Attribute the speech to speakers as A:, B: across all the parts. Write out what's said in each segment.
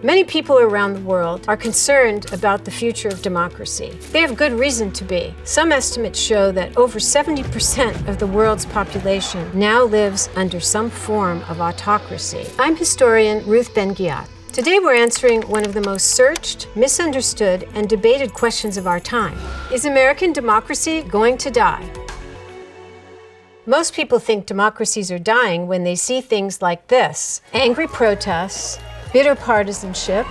A: Many people around the world are concerned about the future of democracy. They have good reason to be. Some estimates show that over 70% of the world's population now lives under some form of autocracy. I'm historian Ruth Ben-Ghiat. Today we're answering one of the most searched, misunderstood, and debated questions of our time. Is American democracy going to die? Most people think democracies are dying when they see things like this: angry protests, bitter partisanship,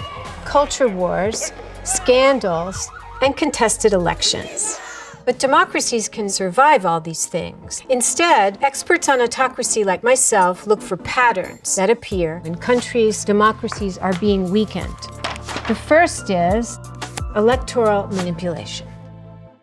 A: culture wars, scandals, and contested elections. But democracies can survive all these things. Instead, experts on autocracy like myself look for patterns that appear when countries' democracies are being weakened. The first is electoral manipulation,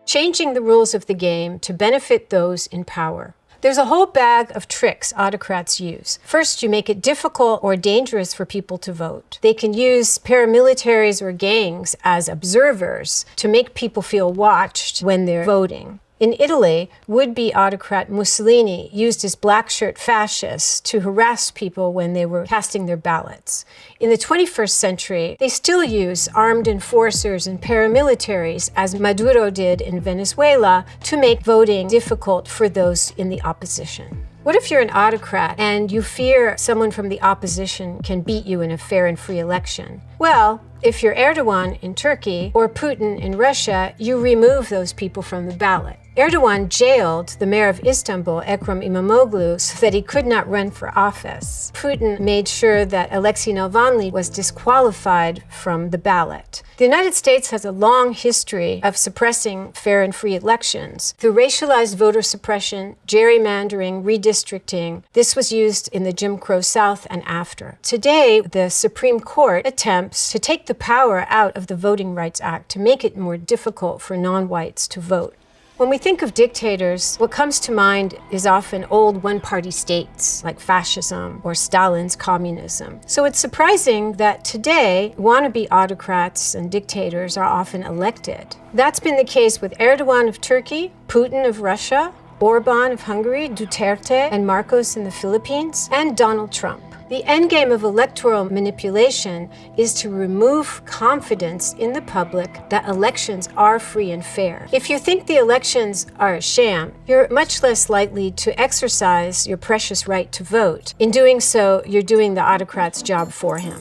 A: changing the rules of the game to benefit those in power. There's a whole bag of tricks autocrats use. First, you make it difficult or dangerous for people to vote. They can use paramilitaries or gangs as observers to make people feel watched when they're voting. In Italy, would-be autocrat Mussolini used his black shirt fascists to harass people when they were casting their ballots. In the 21st century, they still use armed enforcers and paramilitaries, as Maduro did in Venezuela, to make voting difficult for those in the opposition. What if you're an autocrat and you fear someone from the opposition can beat you in a fair and free election? Well, if you're Erdogan in Turkey or Putin in Russia, you remove those people from the ballot. Erdogan jailed the mayor of Istanbul, Ekrem İmamoğlu, so that he could not run for office. Putin made sure that Alexei Navalny was disqualified from the ballot. The United States has a long history of suppressing fair and free elections through racialized voter suppression, gerrymandering, redistricting. This was used in the Jim Crow South and after. Today, the Supreme Court attempts to take the power out of the Voting Rights Act to make it more difficult for non-whites to vote. When we think of dictators, what comes to mind is often old one-party states like fascism or Stalin's communism. So it's surprising that today, wannabe autocrats and dictators are often elected. That's been the case with Erdogan of Turkey, Putin of Russia, Orban of Hungary, Duterte and Marcos in the Philippines, and Donald Trump. The endgame of electoral manipulation is to remove confidence in the public that elections are free and fair. If you think the elections are a sham, you're much less likely to exercise your precious right to vote. In doing so, you're doing the autocrat's job for him.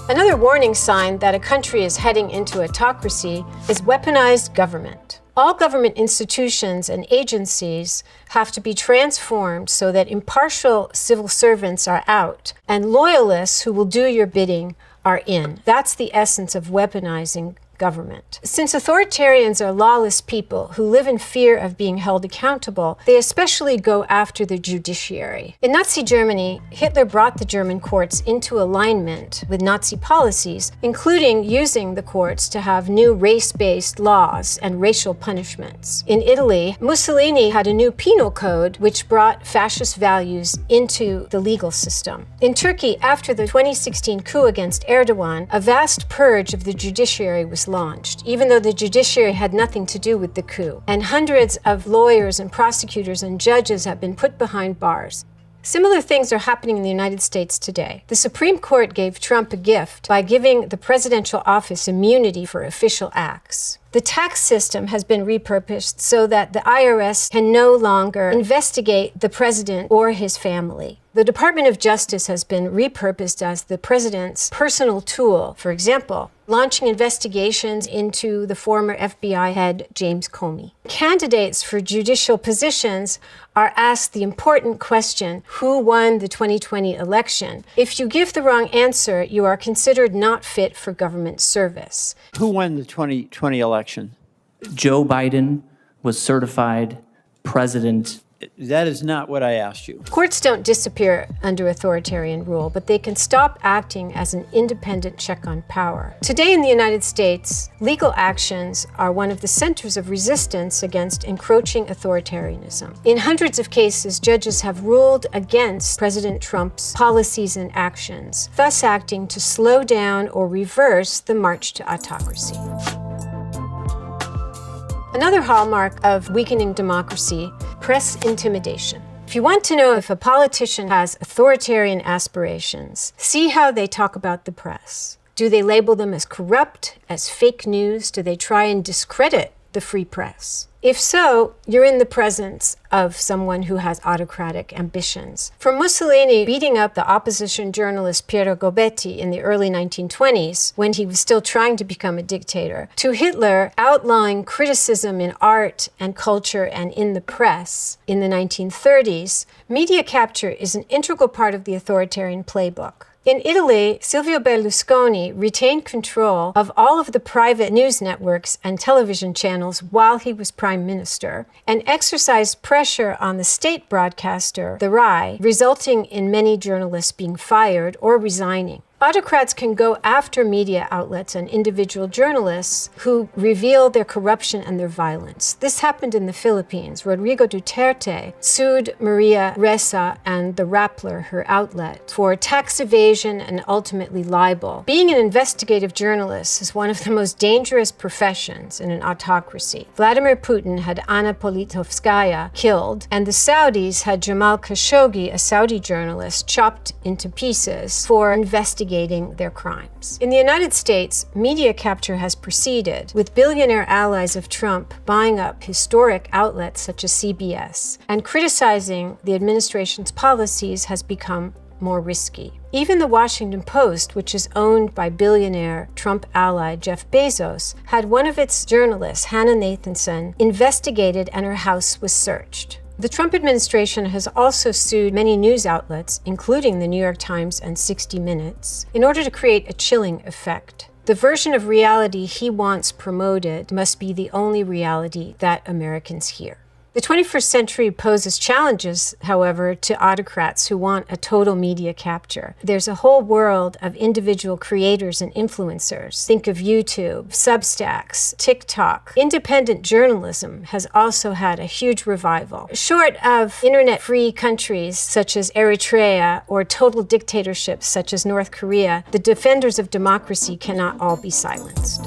A: Another warning sign that a country is heading into autocracy is weaponized government. All government institutions and agencies have to be transformed so that impartial civil servants are out and loyalists who will do your bidding are in. That's the essence of weaponizing government. Since authoritarians are lawless people who live in fear of being held accountable, they especially go after the judiciary. In Nazi Germany, Hitler brought the German courts into alignment with Nazi policies, including using the courts to have new race-based laws and racial punishments. In Italy, Mussolini had a new penal code which brought fascist values into the legal system. In Turkey, after the 2016 coup against Erdogan, a vast purge of the judiciary was launched, even though the judiciary had nothing to do with the coup. And hundreds of lawyers and prosecutors and judges have been put behind bars. Similar things are happening in the United States today. The Supreme Court gave Trump a gift by giving the presidential office immunity for official acts. The tax system has been repurposed so that the IRS can no longer investigate the president or his family. The Department of Justice has been repurposed as the president's personal tool. For example, launching investigations into the former FBI head, James Comey. Candidates for judicial positions are asked the important question, who won the 2020 election? If you give the wrong answer, you are considered not fit for government service.
B: Who won the 2020 election?
C: Joe Biden was certified president.
B: That is not what I asked you.
A: Courts don't disappear under authoritarian rule, but they can stop acting as an independent check on power. Today in the United States, legal actions are one of the centers of resistance against encroaching authoritarianism. In hundreds of cases, judges have ruled against President Trump's policies and actions, thus acting to slow down or reverse the march to autocracy. Another hallmark of weakening democracy, press intimidation. If you want to know if a politician has authoritarian aspirations, see how they talk about the press. Do they label them as corrupt, as fake news? Do they try and discredit the free press? If so, you're in the presence of someone who has autocratic ambitions. From Mussolini beating up the opposition journalist Piero Gobetti in the early 1920s, when he was still trying to become a dictator, to Hitler outlawing criticism in art and culture and in the press in the 1930s, media capture is an integral part of the authoritarian playbook. In Italy, Silvio Berlusconi retained control of all of the private news networks and television channels while he was prime minister, and exercised pressure on the state broadcaster, the RAI, resulting in many journalists being fired or resigning. Autocrats can go after media outlets and individual journalists who reveal their corruption and their violence. This happened in the Philippines. Rodrigo Duterte sued Maria Ressa and the Rappler, her outlet, for tax evasion and ultimately libel. Being an investigative journalist is one of the most dangerous professions in an autocracy. Vladimir Putin had Anna Politkovskaya killed, and the Saudis had Jamal Khashoggi, a Saudi journalist, chopped into pieces for investigating their crimes. In the United States, media capture has proceeded, with billionaire allies of Trump buying up historic outlets such as CBS, and criticizing the administration's policies has become more risky. Even the Washington Post, which is owned by billionaire Trump ally Jeff Bezos, had one of its journalists, Hannah Nathanson, investigated and her house was searched. The Trump administration has also sued many news outlets, including the New York Times and 60 Minutes, in order to create a chilling effect. The version of reality he wants promoted must be the only reality that Americans hear. The 21st century poses challenges, however, to autocrats who want a total media capture. There's a whole world of individual creators and influencers. Think of YouTube, Substacks, TikTok. Independent journalism has also had a huge revival. Short of internet-free countries such as Eritrea or total dictatorships such as North Korea, the defenders of democracy cannot all be silenced.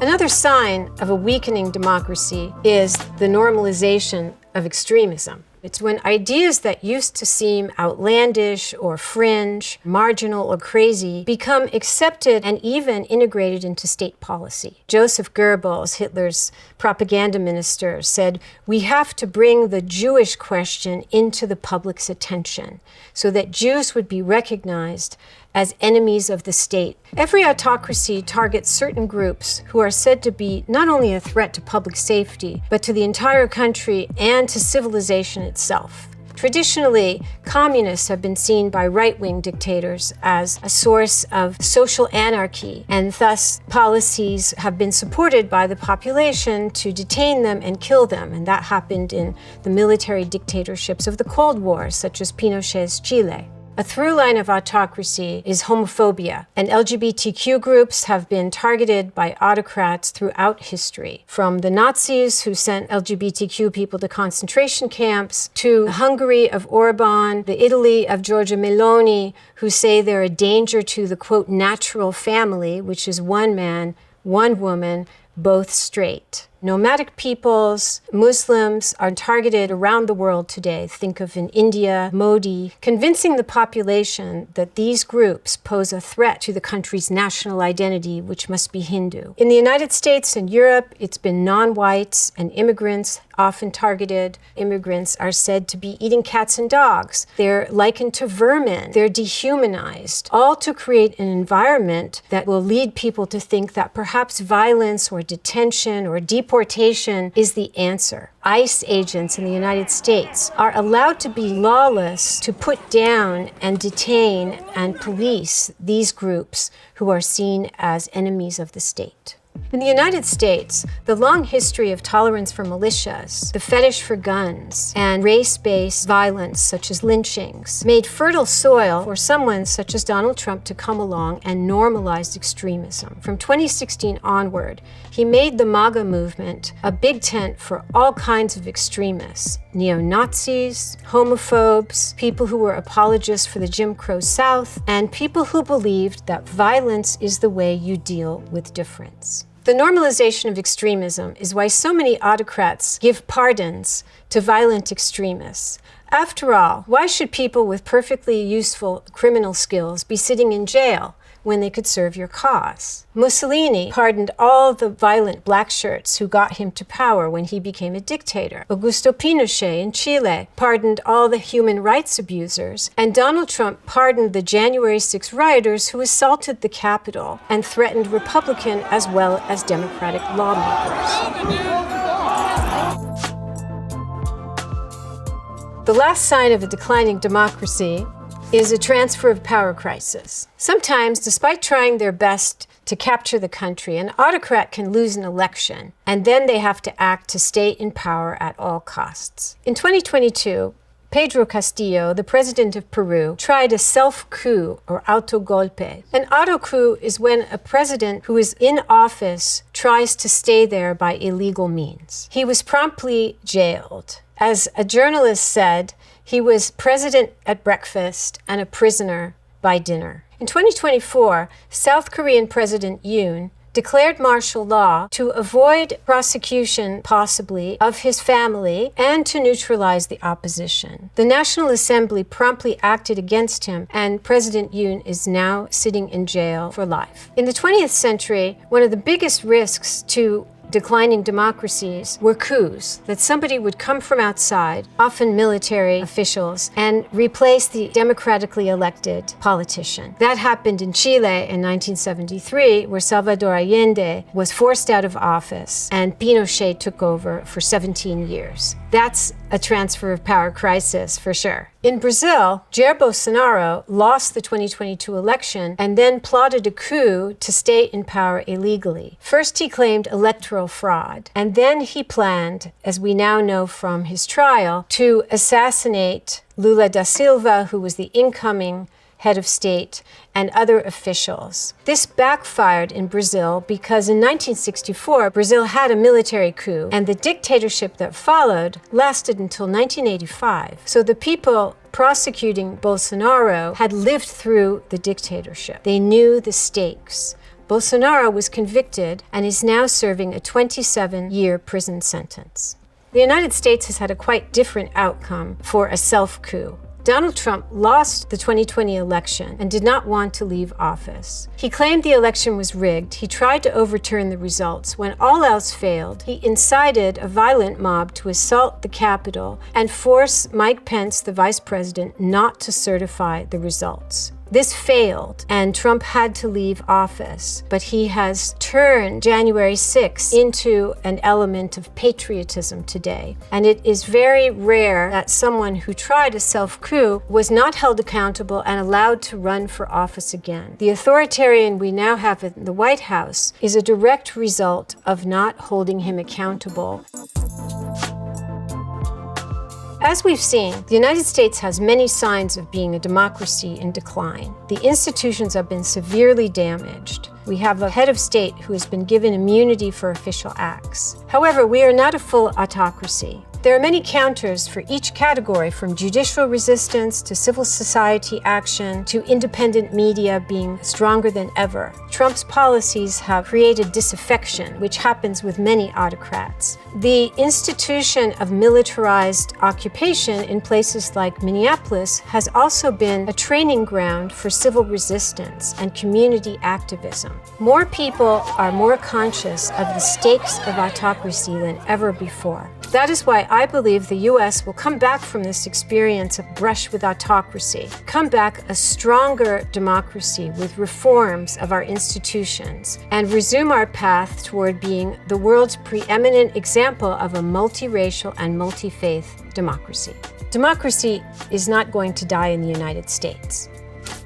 A: Another sign of a weakening democracy is the normalization of extremism. It's when ideas that used to seem outlandish or fringe, marginal or crazy, become accepted and even integrated into state policy. Joseph Goebbels, Hitler's propaganda minister, said, "We have to bring the Jewish question into the public's attention so that Jews would be recognized as enemies of the state." Every autocracy targets certain groups who are said to be not only a threat to public safety, but to the entire country and to civilization itself. Traditionally, communists have been seen by right-wing dictators as a source of social anarchy, and thus policies have been supported by the population to detain them and kill them, and that happened in the military dictatorships of the Cold War, such as Pinochet's Chile. A through line of autocracy is homophobia, and LGBTQ groups have been targeted by autocrats throughout history, from the Nazis who sent LGBTQ people to concentration camps, to Hungary of Orban, the Italy of Giorgia Meloni, who say they're a danger to the, quote, natural family, which is one man, one woman, both straight. Nomadic peoples, Muslims are targeted around the world today. Think of in India, Modi, convincing the population that these groups pose a threat to the country's national identity, which must be Hindu. In the United States and Europe, it's been non-whites and immigrants often targeted. Immigrants are said to be eating cats and dogs. They're likened to vermin. They're dehumanized, all to create an environment that will lead people to think that perhaps violence or detention or deportation is the answer. ICE agents in the United States are allowed to be lawless to put down and detain and police these groups who are seen as enemies of the state. In the United States, the long history of tolerance for militias, the fetish for guns, and race-based violence such as lynchings made fertile soil for someone such as Donald Trump to come along and normalize extremism. From 2016 onward, he made the MAGA movement a big tent for all kinds of extremists, neo-Nazis, homophobes, people who were apologists for the Jim Crow South, and people who believed that violence is the way you deal with difference. The normalization of extremism is why so many autocrats give pardons to violent extremists. After all, why should people with perfectly useful criminal skills be sitting in jail when they could serve your cause? Mussolini pardoned all the violent black shirts who got him to power when he became a dictator. Augusto Pinochet in Chile pardoned all the human rights abusers, and Donald Trump pardoned the January 6 rioters who assaulted the Capitol and threatened Republican as well as Democratic lawmakers. The last sign of a declining democracy is a transfer of power crisis. Sometimes, despite trying their best to capture the country, an autocrat can lose an election, and then they have to act to stay in power at all costs. In 2022, Pedro Castillo, the president of Peru, tried a self-coup or autogolpe. An autocoup is when a president who is in office tries to stay there by illegal means. He was promptly jailed. As a journalist said, he was president at breakfast and a prisoner by dinner. In 2024, South Korean President Yoon declared martial law to avoid prosecution, possibly, of his family and to neutralize the opposition. The National Assembly promptly acted against him, and President Yoon is now sitting in jail for life. In the 20th century, one of the biggest risks to declining democracies were coups, that somebody would come from outside, often military officials, and replace the democratically elected politician. That happened in Chile in 1973, where Salvador Allende was forced out of office and Pinochet took over for 17 years. That's a transfer of power crisis for sure. In Brazil, Jair Bolsonaro lost the 2022 election and then plotted a coup to stay in power illegally. First, he claimed electoral fraud, and then he planned, as we now know from his trial, to assassinate Lula da Silva, who was the incoming head of state, and other officials. This backfired in Brazil because in 1964, Brazil had a military coup, and the dictatorship that followed lasted until 1985. So the people prosecuting Bolsonaro had lived through the dictatorship. They knew the stakes. Bolsonaro was convicted and is now serving a 27-year prison sentence. The United States has had a quite different outcome for a self-coup. Donald Trump lost the 2020 election and did not want to leave office. He claimed the election was rigged. He tried to overturn the results. When all else failed, he incited a violent mob to assault the Capitol and force Mike Pence, the vice president, not to certify the results. This failed, and Trump had to leave office, but he has turned January 6th into an element of patriotism today. And it is very rare that someone who tried a self-coup was not held accountable and allowed to run for office again. The authoritarian we now have in the White House is a direct result of not holding him accountable. As we've seen, the United States has many signs of being a democracy in decline. The institutions have been severely damaged. We have a head of state who has been given immunity for official acts. However, we are not a full autocracy. There are many counters for each category, from judicial resistance to civil society action to independent media being stronger than ever. Trump's policies have created disaffection, which happens with many autocrats. The institution of militarized occupation in places like Minneapolis has also been a training ground for civil resistance and community activism. More people are more conscious of the stakes of autocracy than ever before. That is why I believe the U.S. will come back from this experience of brush with autocracy, come back a stronger democracy with reforms of our institutions, and resume our path toward being the world's preeminent example of a multiracial and multi-faith democracy. Democracy is not going to die in the United States.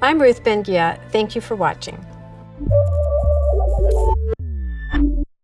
A: I'm Ruth Ben-Ghiat. Thank you for watching.